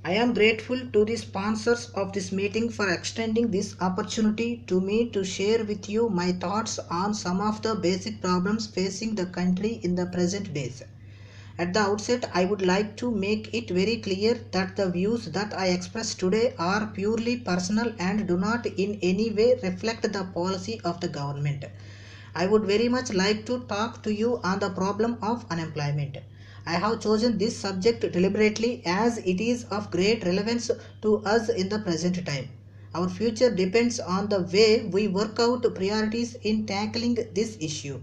I am grateful to the sponsors of this meeting for extending this opportunity to me to share with you my thoughts on some of the basic problems facing the country in the present days. At the outset, I would like to make it very clear that the views that I express today are purely personal and do not in any way reflect the policy of the government. I would very much like to talk to you on the problem of unemployment. I have chosen this subject deliberately as it is of great relevance to us in the present time. Our future depends on the way we work out priorities in tackling this issue.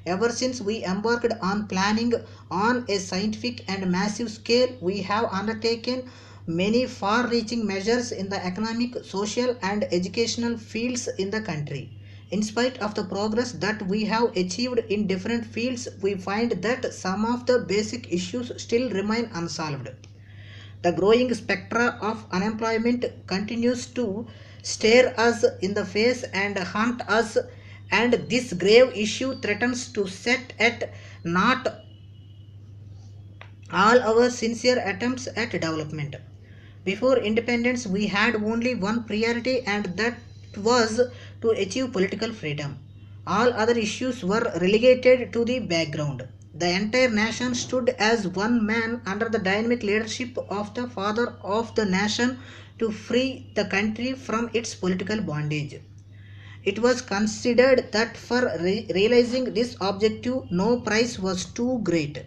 Ever since we embarked on planning on a scientific and massive scale, we have undertaken many far reaching measures in the economic, social, and educational fields in the country. In spite of the progress that we have achieved in different fields, we find that some of the basic issues still remain unsolved. The growing spectra of unemployment continues to stare us in the face and haunt us, and this grave issue threatens to set at naught all our sincere attempts at development. Before independence, we had only one priority, and that was to achieve political freedom. All other issues were relegated to the background. The entire nation stood as one man under the dynamic leadership of the father of the nation to free the country from its political bondage. It was considered that for realizing this objective, no price was too great.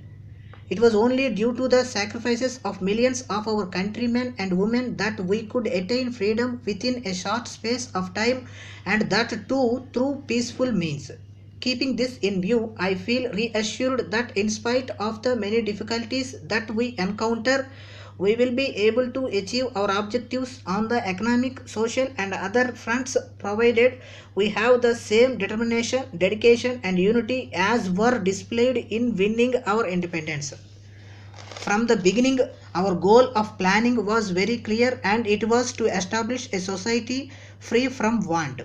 It was only due to the sacrifices of millions of our countrymen and women that we could attain freedom within a short space of time, and that too through peaceful means. Keeping this in view, I feel reassured that in spite of the many difficulties that we encounter, we will be able to achieve our objectives on the economic, social, and other fronts provided we have the same determination, dedication, and unity as were displayed in winning our independence. From the beginning, our goal of planning was very clear, and it was to establish a society free from want.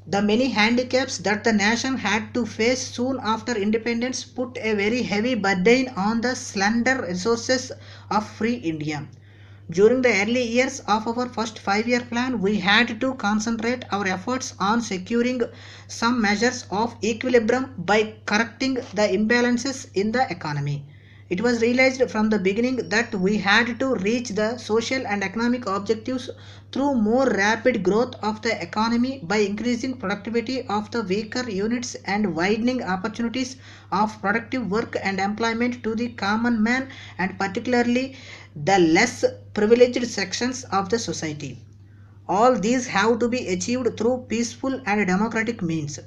The many handicaps that the nation had to face soon after independence put a very heavy burden on the slender resources of free India. During the early years of our first 5 year plan, we had to concentrate our efforts on securing some measures of equilibrium by correcting the imbalances in the economy. It was realized from the beginning that we had to reach the social and economic objectives through more rapid growth of the economy by increasing productivity of the weaker units and widening opportunities of productive work and employment to the common man, and particularly the less privileged sections of the society. All these have to be achieved through peaceful and democratic means.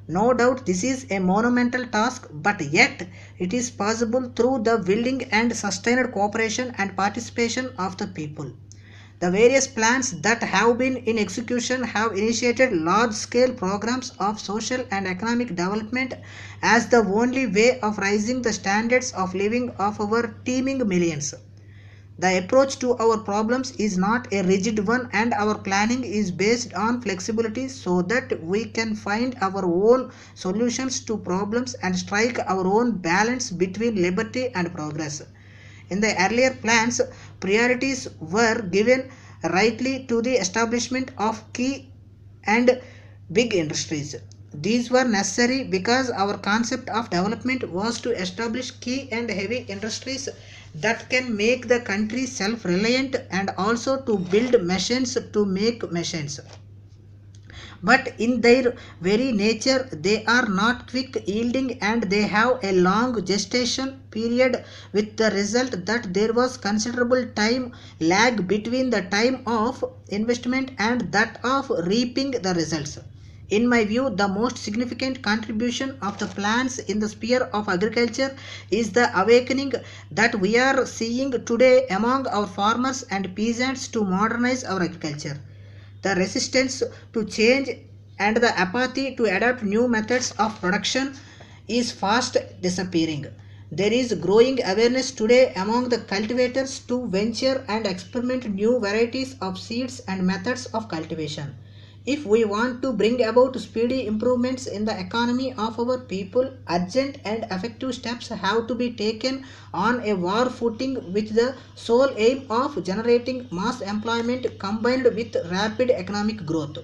No doubt this is a monumental task, but yet it is possible through the willing and sustained cooperation and participation of the people. The various plans that have been in execution have initiated large-scale programs of social and economic development as the only way of raising the standards of living of our teeming millions. The approach to our problems is not a rigid one, and our planning is based on flexibility so that we can find our own solutions to problems and strike our own balance between liberty and progress. In the earlier plans, priorities were given rightly to the establishment of key and big industries. These were necessary because our concept of development was to establish key and heavy industries that can make the country self-reliant and also to build machines to make machines. But in their very nature, they are not quick yielding and they have a long gestation period, with the result that there was considerable time lag between the time of investment and that of reaping the results. In my view, the most significant contribution of the plans in the sphere of agriculture is the awakening that we are seeing today among our farmers and peasants to modernize our agriculture. The resistance to change and the apathy to adapt new methods of production is fast disappearing. There is growing awareness today among the cultivators to venture and experiment new varieties of seeds and methods of cultivation. If we want to bring about speedy improvements in the economy of our people, urgent and effective steps have to be taken on a war footing with the sole aim of generating mass employment combined with rapid economic growth.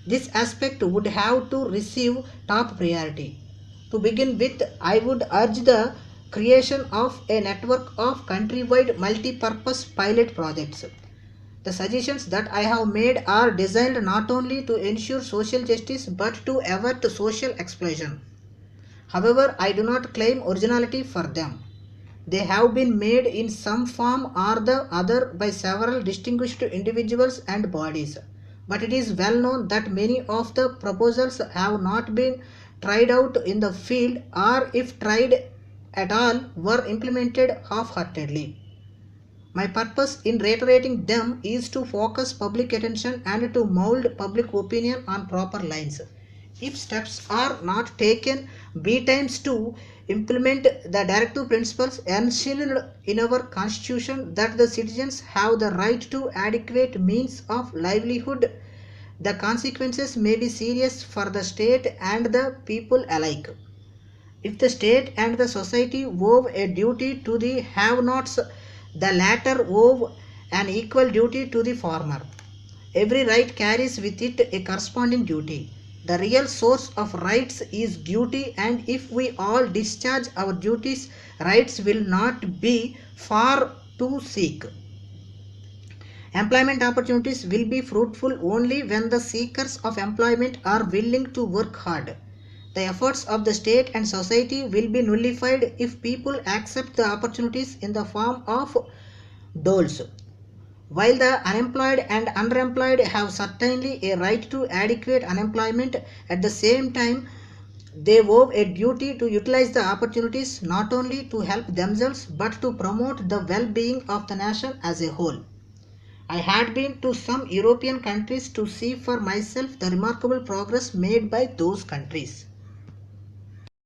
This aspect would have to receive top priority. To begin with, I would urge the creation of a network of countrywide multi-purpose pilot projects. The suggestions that I have made are designed not only to ensure social justice but to avert social exploitation. However, I do not claim originality for them. They have been made in some form or the other by several distinguished individuals and bodies. But it is well known that many of the proposals have not been tried out in the field, or if tried at all, were implemented half-heartedly. My purpose in reiterating them is to focus public attention and to mold public opinion on proper lines. If steps are not taken betimes to implement the directive principles enshrined in our constitution that the citizens have the right to adequate means of livelihood, the consequences may be serious for the state and the people alike. If the state and the society owe a duty to the have-nots, the latter owe an equal duty to the former. Every right carries with it a corresponding duty. The real source of rights is duty, and if we all discharge our duties, rights will not be far to seek. Employment opportunities will be fruitful only when the seekers of employment are willing to work hard. The efforts of the state and society will be nullified if people accept the opportunities in the form of doles. While the unemployed and underemployed have certainly a right to adequate unemployment, at the same time they owe a duty to utilize the opportunities not only to help themselves but to promote the well-being of the nation as a whole. I had been to some European countries to see for myself the remarkable progress made by those countries.